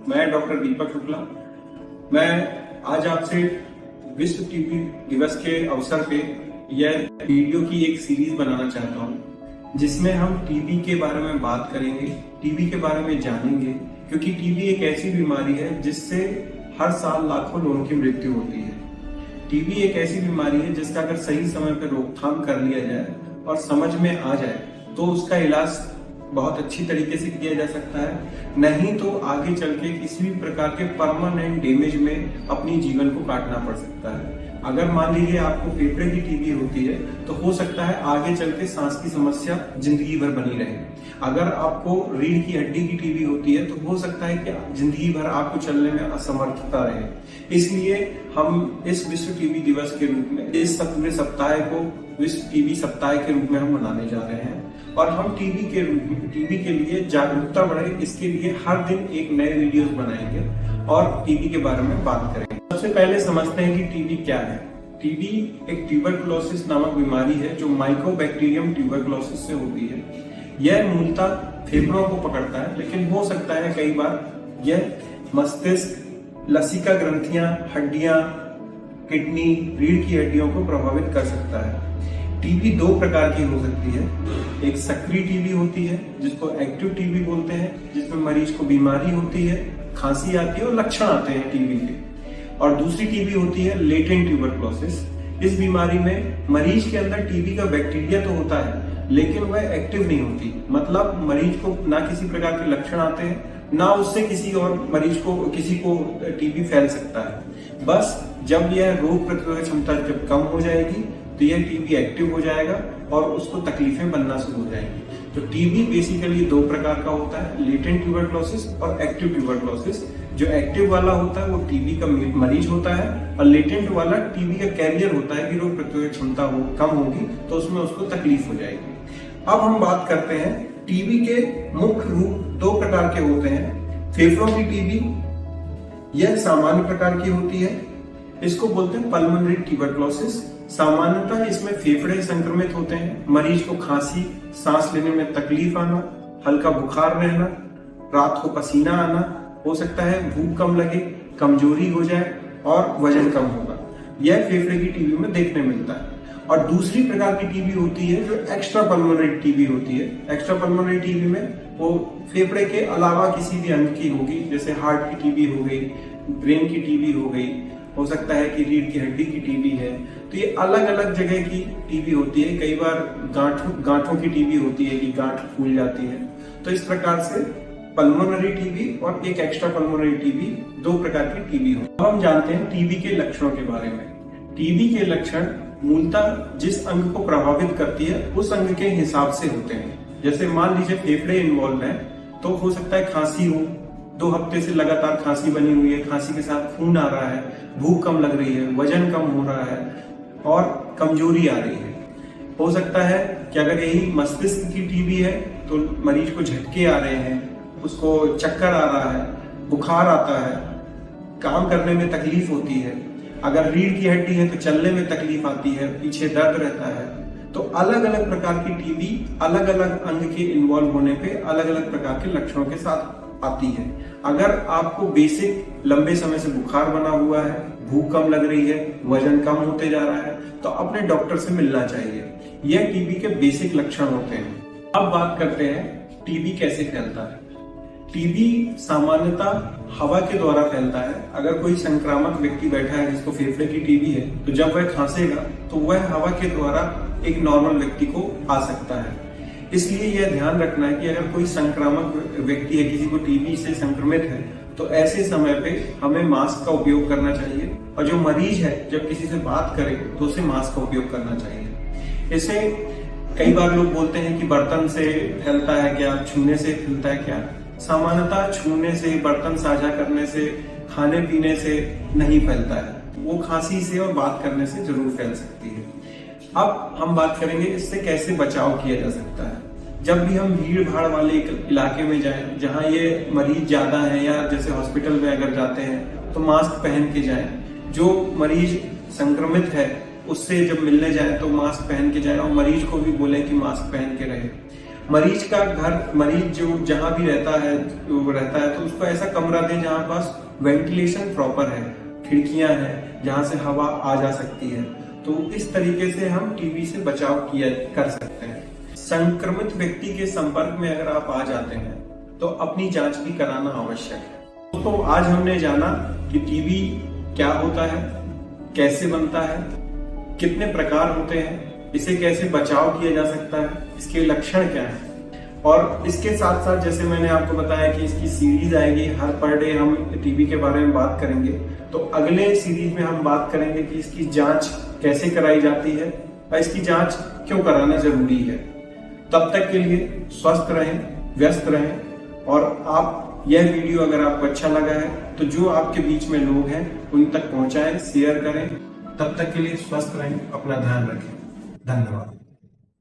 मैं डॉक्टर दीपक शुक्ला। मैं आज आपसे विश्व टीबी दिवस के अवसर पे यह वीडियो की एक सीरीज बनाना चाहता हूँ, जिसमें हम टीबी के बारे में बात करेंगे, टीबी के बारे में जानेंगे, क्योंकि टीबी एक ऐसी बीमारी है जिससे हर साल लाखों लोगों की मृत्यु होती है। टीबी एक ऐसी बीमारी है जिसका अगर सही समय पर रोकथाम कर लिया जाए और समझ में आ जाए तो उसका इलाज बहुत अच्छी तरीके से किया जा सकता है, नहीं तो आगे चल के किसी भी प्रकार के परमानेंट डैमेज में अपनी जीवन को काटना पड़ सकता है। अगर मान लीजिए आपको फेफड़े की टीबी होती है तो हो सकता है आगे चल के सांस की समस्या जिंदगी भर बनी रहे। अगर आपको रीढ़ की हड्डी की टीबी होती है तो हो सकता है कि जिंदगी भर आपको चलने में असमर्थता रहे। इसलिए हम इस विश्व टीबी दिवस के रूप में इस पूरे सप्ताह को विश्व टीबी सप्ताह के रूप में हम मनाने जा रहे हैं और हम टीबी के लिए जागरूकता बढ़े, इसके लिए हर दिन एक नए वीडियोस बनाएंगे और टीबी के बारे में बात करेंगे। सबसे पहले समझते हैं कि टीबी क्या है। टीबी एक ट्यूबरकुलोसिस नामक बीमारी है जो माइकोबैक्टीरियम ट्यूबरकुलोसिस से होती है। यह मूलतः फेफड़ों को पकड़ता है, लेकिन हो सकता है कई बार यह मस्तिष्क, लसिका ग्रंथियां, हड्डियां, किडनी, रीढ़ की हड्डियों को प्रभावित कर सकता है। टीबी दो प्रकार की हो सकती है। एक सक्रिय टीबी होती है जिसको एक्टिव टीबी बोलते हैं, जिसमें मरीज को बीमारी होती है, खांसी आती है और लक्षण आते हैं टीबी के। और दूसरी टीबी होती है लेटेंट ट्यूबरकुलोसिस। इस बीमारी में मरीज के अंदर टीबी का बैक्टीरिया तो होता है, लेकिन वह एक्टिव नहीं होती। मतलब मरीज को ना किसी प्रकार के लक्षण आते हैं, ना उससे किसी को टीबी फैल सकता है। बस जब यह रोग प्रतिरोधक क्षमता जब कम हो जाएगी तो यह टीबी एक्टिव हो जाएगा और उसको तकलीफें बनना शुरू हो जाएंगी। तो टीबी बेसिकली दो प्रकार का होता है, लेटेंट ट्यूबरकुलोसिस और एक्टिव ट्यूबरकुलोसिस। जो एक्टिव वाला होता है वो टीबी का मरीज होता है और लेटेंट वाला टीबी का कैरियर होता है कि रोग प्रतिरोधक क्षमता कम होगी तो उसमें उसको तकलीफ हो जाएगी। अब हम बात करते हैं टीबी के मुख्य रूप दो प्रकार के होते हैं। फेफड़ों की टीबी, यह सामान्य प्रकार की होती है, इसको बोलते हैं पल्मोनरी ट्यूबरकुलोसिस। सामान्यतः इसमें फेफड़े संक्रमित होते हैं, मरीज को खांसी, सांस लेने में तकलीफ आना, हल्का बुखार रहना, रात को पसीना आना, हो सकता है भूख कम लगे, कमजोरी हो जाए और वजन कम होगा। यह फेफड़े की टीबी में देखने मिलता है। और दूसरी प्रकार की टीबी होती है जो एक्स्ट्रा पल्मोनरी टीबी होती है। एक्स्ट्रा पल्मोनरी टीबी में वो फेफड़े के अलावा किसी भी अंग की होगी, जैसे हार्ट की टीबी हो गई, ब्रेन की टीबी हो गई, हो सकता है कि रीढ़ की हड्डी की टीबी है। तो ये अलग अलग जगह की टीबी होती है। कई बार गांठों की टीबी होती है कि गांठ फूल जाती है। तो इस प्रकार से पल्मोनरी टीबी और एक एक्स्ट्रा पल्मोनरी टीबी दो प्रकार की टीबी हो। अब हम जानते हैं टीबी के लक्षणों के बारे में। टीबी के लक्षण मूलतः जिस अंग को प्रभावित करती है उस अंग के हिसाब से होते हैं। जैसे मान लीजिए फेफड़े इन्वॉल्व है तो हो सकता है खांसी हो, 2 हफ्ते से लगातार खांसी बनी हुई है, खांसी के साथ खून आ रहा है, भूख कम लग रही है, वजन कम हो रहा है और कमजोरी आ रही है। हो सकता है कि अगर यही मस्तिष्क की टीबी है तो मरीज को झटके आ रहे हैं, उसको चक्कर आ रहा है, बुखार आता है, काम करने में तकलीफ होती है। अगर रीढ़ की हड्डी है तो चलने में तकलीफ आती है, पीछे दर्द रहता है। तो अलग अलग प्रकार की टीबी अलग अलग अंग के इन्वॉल्व होने पे अलग अलग प्रकार के लक्षणों के साथ आती है। अगर आपको बेसिक लंबे समय से बुखार बना हुआ है, भूख कम लग रही है, वजन कम होते जा रहा है, तो अपने डॉक्टर से मिलना चाहिए। यह टीबी के बेसिक लक्षण होते हैं। अब बात करते हैं टीबी कैसे फैलता है। टीबी सामान्यतः हवा के द्वारा फैलता है। अगर कोई संक्रामक व्यक्ति बैठा है जिसको फेफड़े की टीबी है तो जब वह खांसेगा तो वह हवा के द्वारा एक नॉर्मल व्यक्ति को आ सकता है। इसलिए यह ध्यान रखना है कि अगर कोई संक्रामक व्यक्ति है, किसी को टीबी से संक्रमित है, तो ऐसे समय पे हमें मास्क का उपयोग करना चाहिए और जो मरीज है जब किसी से बात करे तो उसे मास्क का उपयोग करना चाहिए। इसे कई बार लोग बोलते हैं कि बर्तन से फैलता है क्या, छूने से फैलता है क्या। सामान्यतः छूने से, बर्तन साझा करने से, खाने पीने से नहीं फैलता है। वो खांसी से और बात करने से जरूर फैल सकती है। अब हम बात करेंगे इससे कैसे बचाव किया जा सकता है। जब भी हम भीड़ भाड़ वाले इलाके में जाएं जहां ये मरीज ज्यादा है या जैसे हॉस्पिटल में अगर जाते हैं तो मास्क पहन के जाएं। जो मरीज संक्रमित है उससे जब मिलने जाए तो मास्क पहन के जाए और मरीज को भी बोले कि मास्क पहन के रहे। मरीज का घर, मरीज जो जहां भी रहता है तो उसको ऐसा कमरा दें जहां पास वेंटिलेशन प्रॉपर है, खिड़कियां हैं जहां से हवा आ जा सकती है। तो इस तरीके से हम टीबी से बचाव कर सकते हैं। संक्रमित व्यक्ति के संपर्क में अगर आप आ जाते हैं तो अपनी जांच भी कराना आवश्यक है। तो आज हमने जाना कि टीबी क्या होता है, कैसे बनता है, कितने प्रकार होते हैं, इसे कैसे बचाव किया जा सकता है, इसके लक्षण क्या है, और इसके साथ साथ जैसे मैंने आपको बताया कि इसकी सीरीज आएगी, हर पर डे हम टीबी के बारे में बात करेंगे। तो अगले सीरीज में हम बात करेंगे कि इसकी जांच कैसे कराई जाती है और इसकी जांच क्यों कराना जरूरी है। तब तक के लिए स्वस्थ रहें, व्यस्त रहें, और आप यह वीडियो अगर आपको अच्छा लगा है तो जो आपके बीच में लोग हैं उन तक पहुंचाएं, शेयर करें। तब तक के लिए स्वस्थ रहें, अपना ध्यान रखें। धन्यवाद।